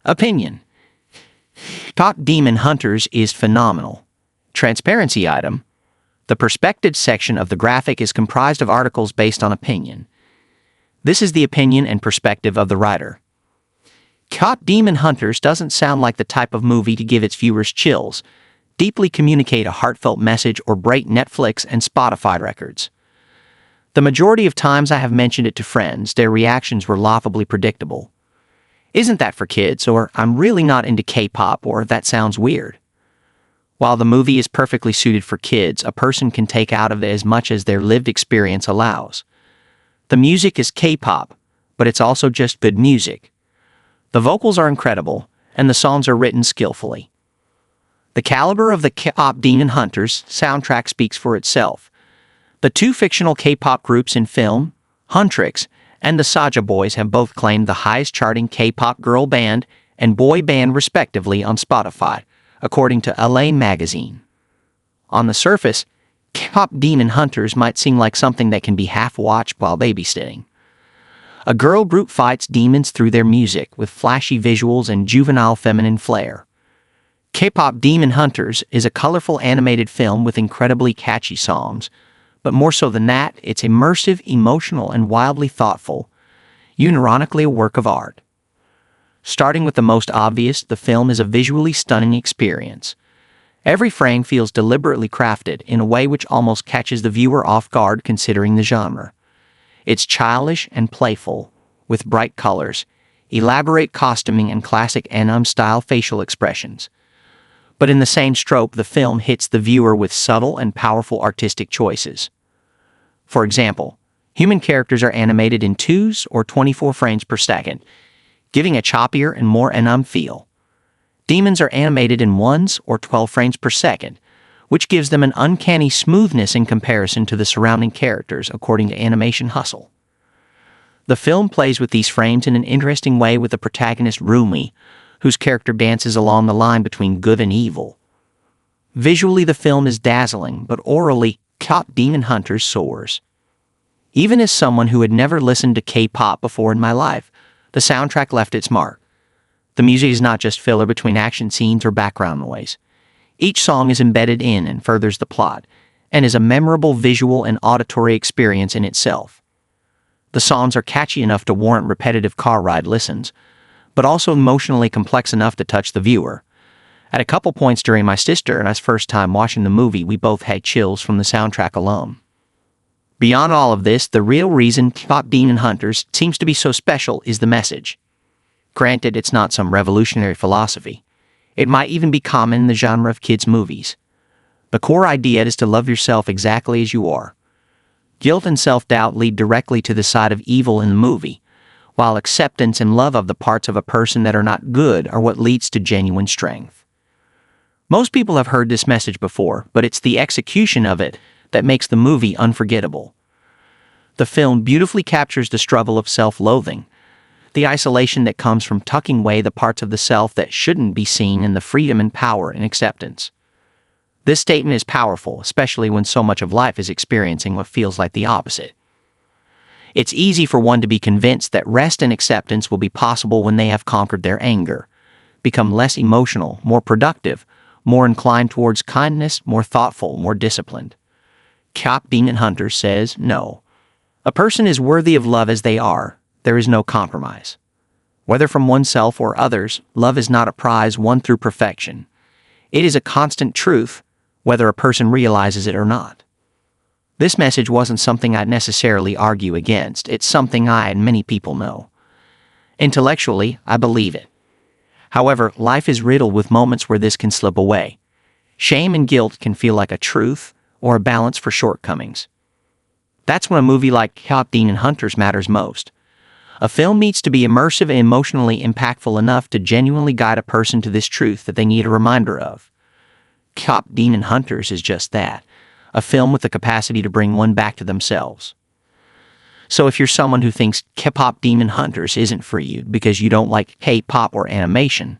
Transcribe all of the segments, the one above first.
Opinion. Top Demon Hunters is phenomenal. Transparency item. The perspective section of the graphic is comprised of articles based on opinion. This is the opinion and perspective of the writer. Top Demon Hunters doesn't sound like the type of movie to give its viewers chills, deeply communicate a heartfelt message, or break Netflix and Spotify records. The majority of times I have mentioned it to friends, their reactions were laughably predictable. Isn't that for kids, or I'm really not into K-pop, or that sounds weird. While the movie is perfectly suited for kids, a person can take out of it as much as their lived experience allows. The music is K-pop, but it's also just good music. The vocals are incredible, and the songs are written skillfully. The caliber of the K-pop Demon Hunters soundtrack speaks for itself. The two fictional K-pop groups in film, Huntrix and the Saja Boys, have both claimed the highest charting K-pop girl band and boy band respectively on Spotify, according to LA Magazine. On the surface, K-pop Demon Hunters might seem like something that can be half-watched while babysitting. A girl group fights demons through their music with flashy visuals and juvenile feminine flair. K-pop Demon Hunters is a colorful animated film with incredibly catchy songs, but more so than that, it's immersive, emotional, and wildly thoughtful, unironically a work of art. Starting with the most obvious, the film is a visually stunning experience. Every frame feels deliberately crafted in a way which almost catches the viewer off guard considering the genre. It's childish and playful, with bright colors, elaborate costuming, and classic anime-style facial expressions. But in the same stroke, the film hits the viewer with subtle and powerful artistic choices. For example, human characters are animated in 2s or 24 frames per second, giving a choppier and more anime feel. Demons are animated in 1s or 12 frames per second, which gives them an uncanny smoothness in comparison to the surrounding characters, according to Animation Hustle. The film plays with these frames in an interesting way, with the protagonist Rumi, whose character dances along the line between good and evil. Visually, the film is dazzling, but orally, K-pop Demon Hunters soars. Even as someone who had never listened to K-pop before in my life, the soundtrack left its mark. The music is not just filler between action scenes or background noise. Each song is embedded in and furthers the plot, and is a memorable visual and auditory experience in itself. The songs are catchy enough to warrant repetitive car ride listens, but also emotionally complex enough to touch the viewer. At a couple points during my sister and I's first time watching the movie, we both had chills from the soundtrack alone. Beyond all of this, the real reason K-pop Demon Hunters seems to be so special is the message. Granted, it's not some revolutionary philosophy. It might even be common in the genre of kids' movies. The core idea is to love yourself exactly as you are. Guilt and self-doubt lead directly to the side of evil in the movie, while acceptance and love of the parts of a person that are not good are what leads to genuine strength. Most people have heard this message before, but it's the execution of it that makes the movie unforgettable. The film beautifully captures the struggle of self-loathing, the isolation that comes from tucking away the parts of the self that shouldn't be seen, and the freedom and power in acceptance. This statement is powerful, especially when so much of life is experiencing what feels like the opposite. It's easy for one to be convinced that rest and acceptance will be possible when they have conquered their anger, become less emotional, more productive, more inclined towards kindness, more thoughtful, more disciplined. K-pop Demon Hunter says no. A person is worthy of love as they are. There is no compromise. Whether from oneself or others, love is not a prize won through perfection. It is a constant truth, whether a person realizes it or not. This message wasn't something I'd necessarily argue against. It's something I and many people know. Intellectually, I believe it. However, life is riddled with moments where this can slip away. Shame and guilt can feel like a truth or a balance for shortcomings. That's when a movie like K-pop Demon Hunters matters most. A film needs to be immersive and emotionally impactful enough to genuinely guide a person to this truth that they need a reminder of. K-pop Demon Hunters is just that, a film with the capacity to bring one back to themselves. So if you're someone who thinks K-pop Demon Hunters isn't for you because you don't like K-pop or animation,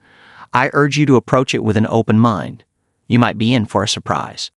I urge you to approach it with an open mind. You might be in for a surprise.